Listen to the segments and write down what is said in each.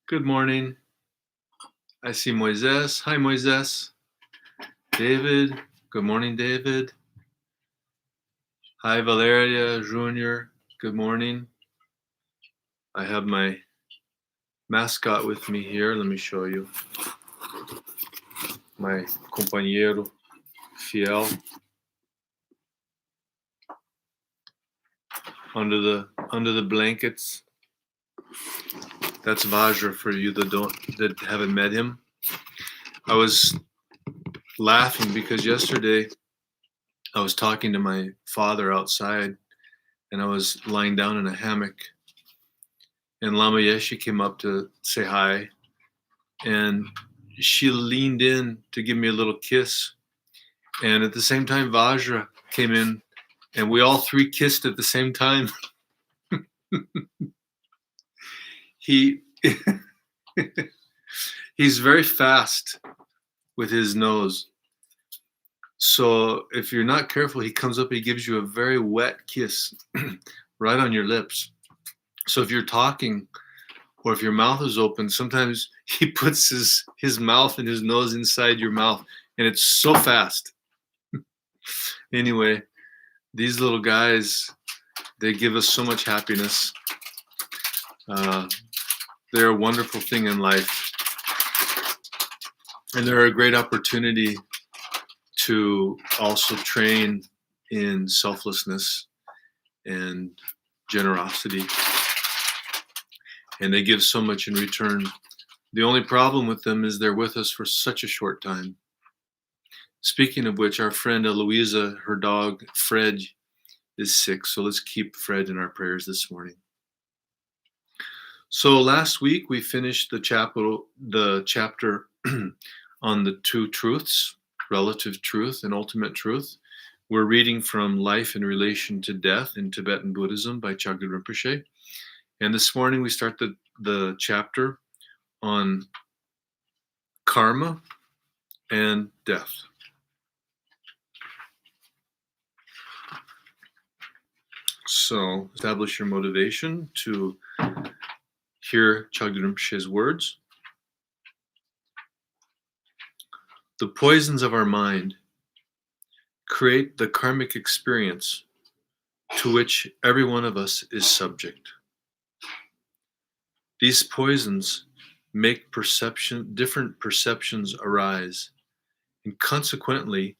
Good morning. I see Moises. Hi, Moises. David. Good morning, David. Hi, Valeria Jr. Good morning. I have my mascot with me here. Let me show you. My compañero fiel. Under the blankets. That's Vajra for you that haven't met him. I was laughing because yesterday I was talking to my father outside and I was lying down in a hammock and Lama Yeshe came up to say hi and she leaned in to give me a little kiss. And at the same time, Vajra came in and we all three kissed at the same time. He's very fast with his nose. So if you're not careful, he comes up, he gives you a very wet kiss right on your lips. So if you're talking or if your mouth is open, sometimes he puts his mouth and his nose inside your mouth and it's so fast. Anyway, these little guys, they give us so much happiness. They're a wonderful thing in life. And they're a great opportunity to also train in selflessness and generosity. And they give so much in return. The only problem with them is they're with us for such a short time. Speaking of which, our friend Eloisa, her dog Fred, is sick. So let's keep Fred in our prayers this morning. So last week we finished the chapter on the two truths, relative truth and ultimate truth. We're reading from Life in Relation to Death in Tibetan Buddhism by Chagdud Rinpoche. And this morning we start the chapter on karma and death. So establish your motivation to hear Chagdud Rinpoche's words. The poisons of our mind create the karmic experience to which every one of us is subject. These poisons make different perceptions arise, and consequently,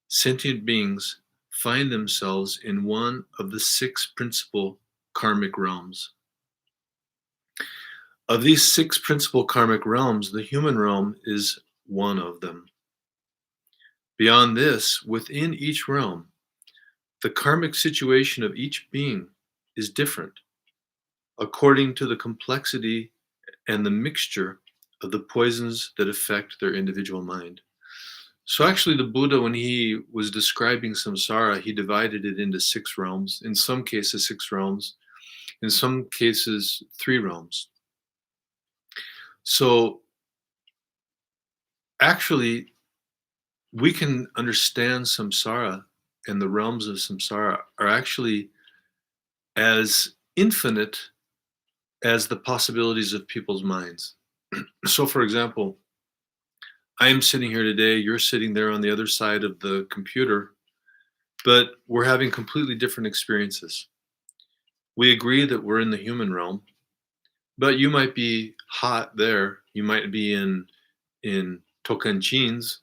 sentient beings find themselves in one of the 6 principal karmic realms. Of these 6 principal karmic realms, the human realm is one of them. Beyond this, within each realm, the karmic situation of each being is different according to the complexity and the mixture of the poisons that affect their individual mind. So actually the Buddha, when he was describing samsara, he divided it into 6 realms, in some cases 6 realms, in some cases 3 realms. So actually we can understand samsara, and the realms of samsara are actually as infinite as the possibilities of people's minds. So for example, I am sitting here today, you're sitting there on the other side of the computer, but we're having completely different experiences. We agree that we're in the human realm, but you might be hot there, you might be in Tocantins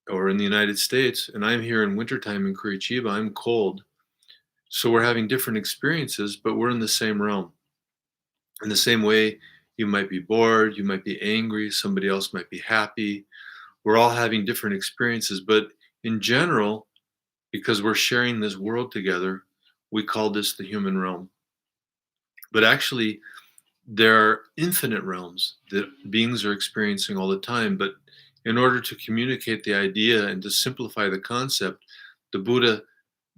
or in the United States, and I'm here in wintertime in Curitiba, I'm cold. So we're having different experiences, but we're in the same realm. In the same way, you might be bored, you might be angry, somebody else might be happy. We're all having different experiences, but in general, because we're sharing this world together, we call this the human realm. But actually, there are infinite realms that beings are experiencing all the time. But in order to communicate the idea and to simplify the concept, the Buddha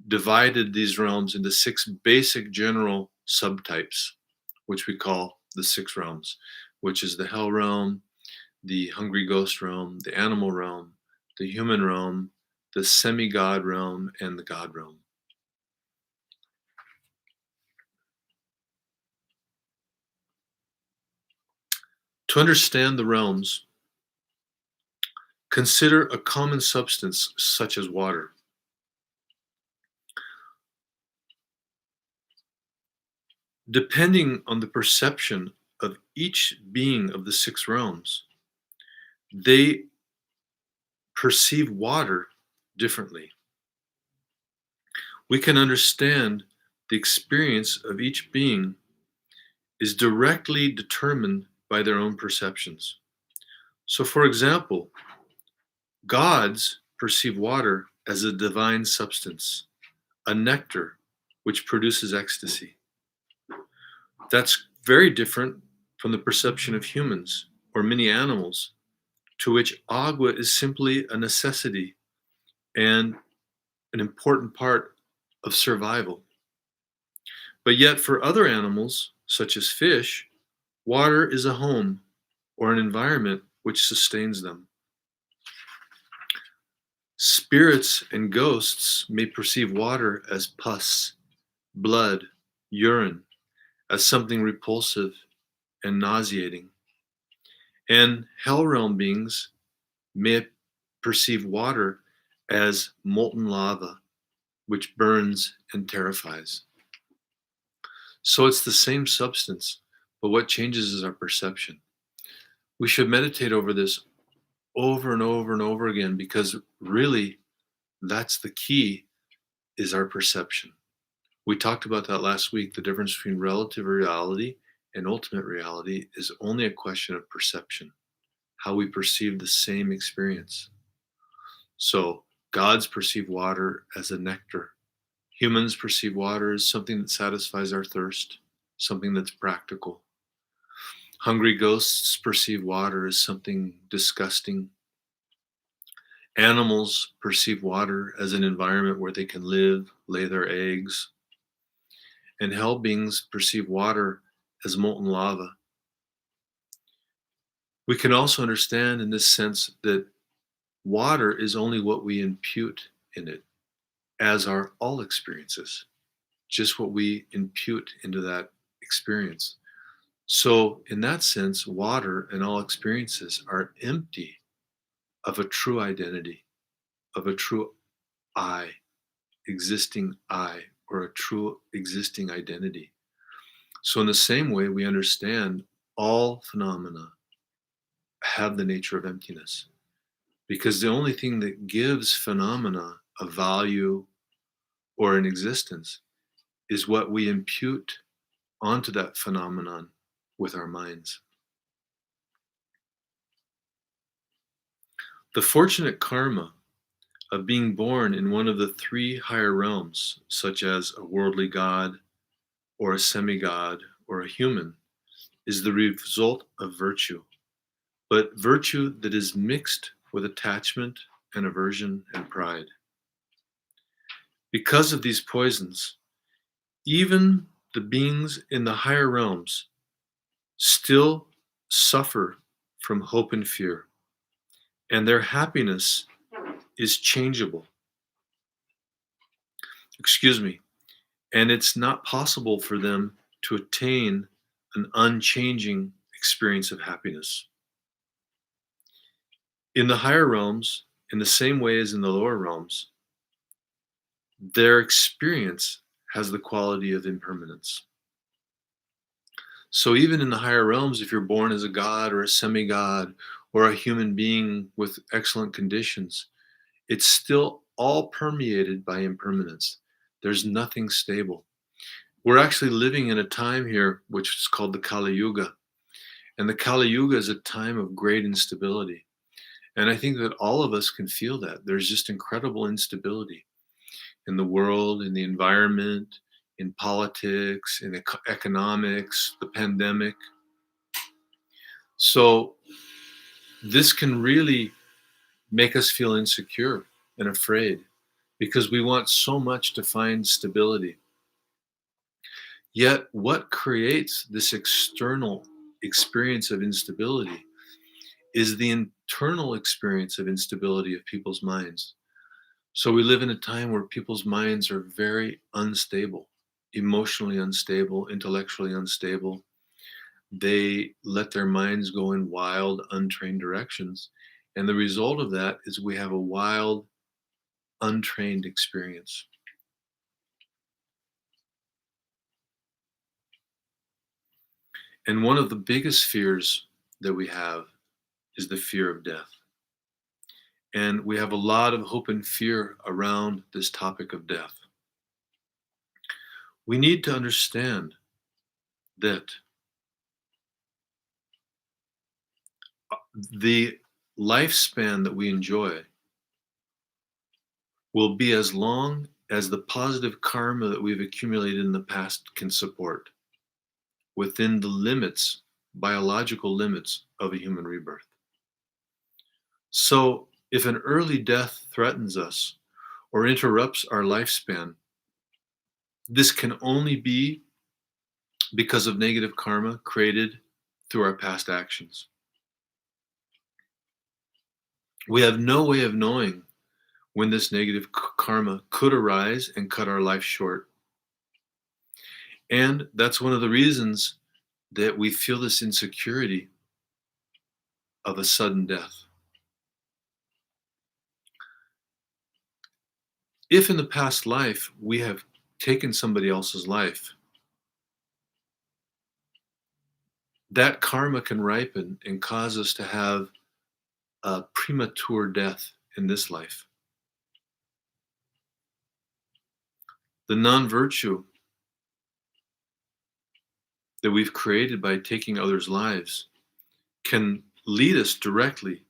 divided these realms into 6 basic general subtypes, which we call the 6 realms, which is the hell realm, the hungry ghost realm, the animal realm, the human realm, the semi-god realm, and the god realm. To understand the realms, consider a common substance such as water. Depending on the perception of each being of the six realms, they perceive water differently. We can understand the experience of each being is directly determined by their own perceptions. So, for example, gods perceive water as a divine substance, a nectar which produces ecstasy. That's very different from the perception of humans or many animals, to which agua is simply a necessity and an important part of survival. But yet, for other animals, such as fish, water is a home or an environment which sustains them. Spirits and ghosts may perceive water as pus, blood, urine, as something repulsive and nauseating. And hell realm beings may perceive water as molten lava, which burns and terrifies. So it's the same substance, but what changes is our perception. We should meditate over this over and over and over again, because really that's the key, is our perception. We talked about that last week. The difference between relative reality and ultimate reality is only a question of perception, how we perceive the same experience. So gods perceive water as a nectar. Humans perceive water as something that satisfies our thirst, something that's practical. Hungry ghosts perceive water as something disgusting. Animals perceive water as an environment where they can live, lay their eggs. And hell beings perceive water as molten lava. We can also understand in this sense that water is only what we impute in it, as are all experiences, just what we impute into that experience. So, in that sense, water and all experiences are empty of a true identity, of a true I, existing I, or a true existing identity. So, in the same way, we understand all phenomena have the nature of emptiness, because the only thing that gives phenomena a value or an existence is what we impute onto that phenomenon with our minds. The fortunate karma of being born in one of the three higher realms, such as a worldly god, or a semi-god, or a human, is the result of virtue, but virtue that is mixed with attachment and aversion and pride. Because of these poisons, even the beings in the higher realms still suffer from hope and fear, and their happiness is changeable. And it's not possible for them to attain an unchanging experience of happiness. In the higher realms, in the same way as in the lower realms, their experience has the quality of impermanence. So even in the higher realms, if you're born as a god or a semi-god or a human being with excellent conditions, it's still all permeated by impermanence. There's nothing stable. We're actually living in a time here which is called the Kali Yuga. And the Kali Yuga is a time of great instability. And I think that all of us can feel that. There's just incredible instability in the world, in the environment, in politics, in economics, the pandemic. So this can really make us feel insecure and afraid, because we want so much to find stability. Yet what creates this external experience of instability is the internal experience of instability of people's minds. So we live in a time where people's minds are very unstable, emotionally unstable, intellectually unstable. they let their minds go in wild, untrained directions. And the result of that is we have a wild, untrained experience. And one of the biggest fears that we have is the fear of death. And we have a lot of hope and fear around this topic of death. We need to understand that the lifespan that we enjoy will be as long as the positive karma that we've accumulated in the past can support within the limits, biological limits of a human rebirth. So if an early death threatens us or interrupts our lifespan, this can only be because of negative karma created through our past actions. We have no way of knowing when this negative karma could arise and cut our life short. And that's one of the reasons that we feel this insecurity of a sudden death. If in the past life we have taken somebody else's life, that karma can ripen and cause us to have a premature death in this life. The non-virtue that we've created by taking others' lives can lead us directly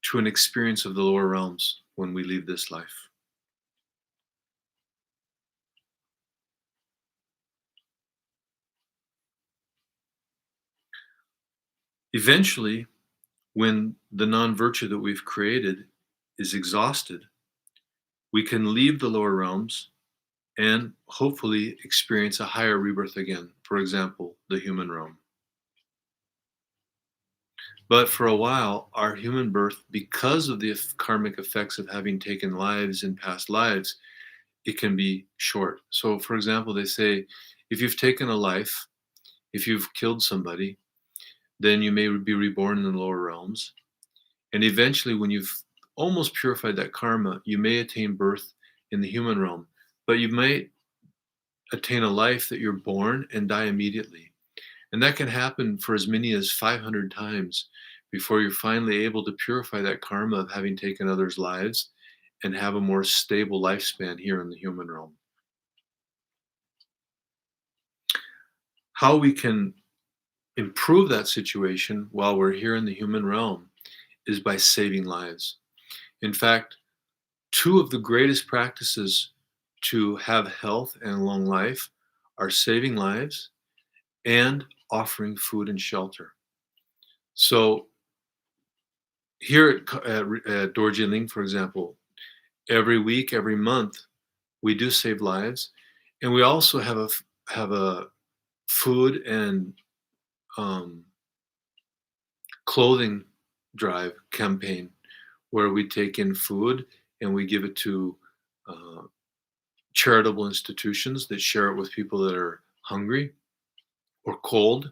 to an experience of the lower realms when we leave this life. Eventually, when the non-virtue that we've created is exhausted, we can leave the lower realms and hopefully experience a higher rebirth again, for example, the human realm. But for a while, our human birth, because of the karmic effects of having taken lives in past lives, it can be short. So, for example, they say if you've taken a life, if you've killed somebody, then you may be reborn in the lower realms. And eventually, when you've almost purified that karma, you may attain birth in the human realm. But you may attain a life that you're born and die immediately. And that can happen for as many as 500 times before you're finally able to purify that karma of having taken others' lives and have a more stable lifespan here in the human realm. How we can improve that situation while we're here in the human realm is by saving lives. In fact, two of the greatest practices to have health and long life are saving lives and offering food and shelter. So here at Dordje Ling, for example, every week, every month, we do save lives, and we also have a food and um, clothing drive campaign where we take in food and we give it to uh, charitable institutions that share it with people that are hungry or cold.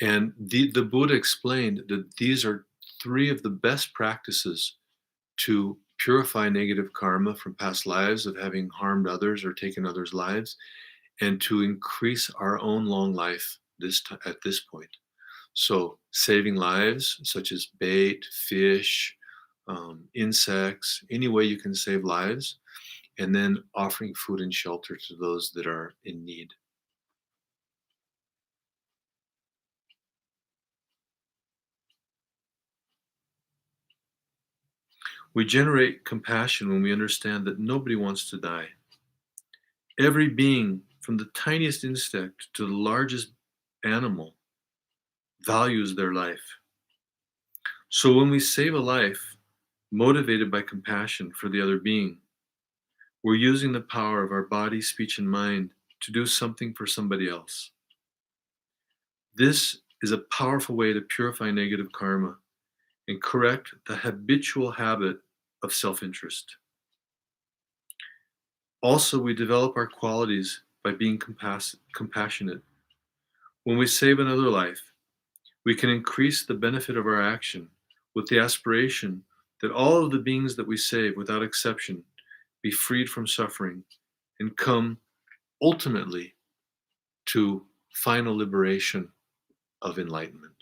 And the Buddha explained that these are three of the best practices to purify negative karma from past lives of having harmed others or taken others' lives, and to increase our own long life at this point. So saving lives, such as bait, fish, insects, any way you can save lives, and then offering food and shelter to those that are in need. We generate compassion when we understand that nobody wants to die. Every being, from the tiniest insect to the largest animal, values their life. So when we save a life, motivated by compassion for the other being, we're using the power of our body, speech, and mind to do something for somebody else. This is a powerful way to purify negative karma and correct the habitual habit of self-interest. Also, we develop our qualities by being compassionate. When we save another life, we can increase the benefit of our action with the aspiration that all of the beings that we save, without exception, be freed from suffering and come ultimately to final liberation of enlightenment.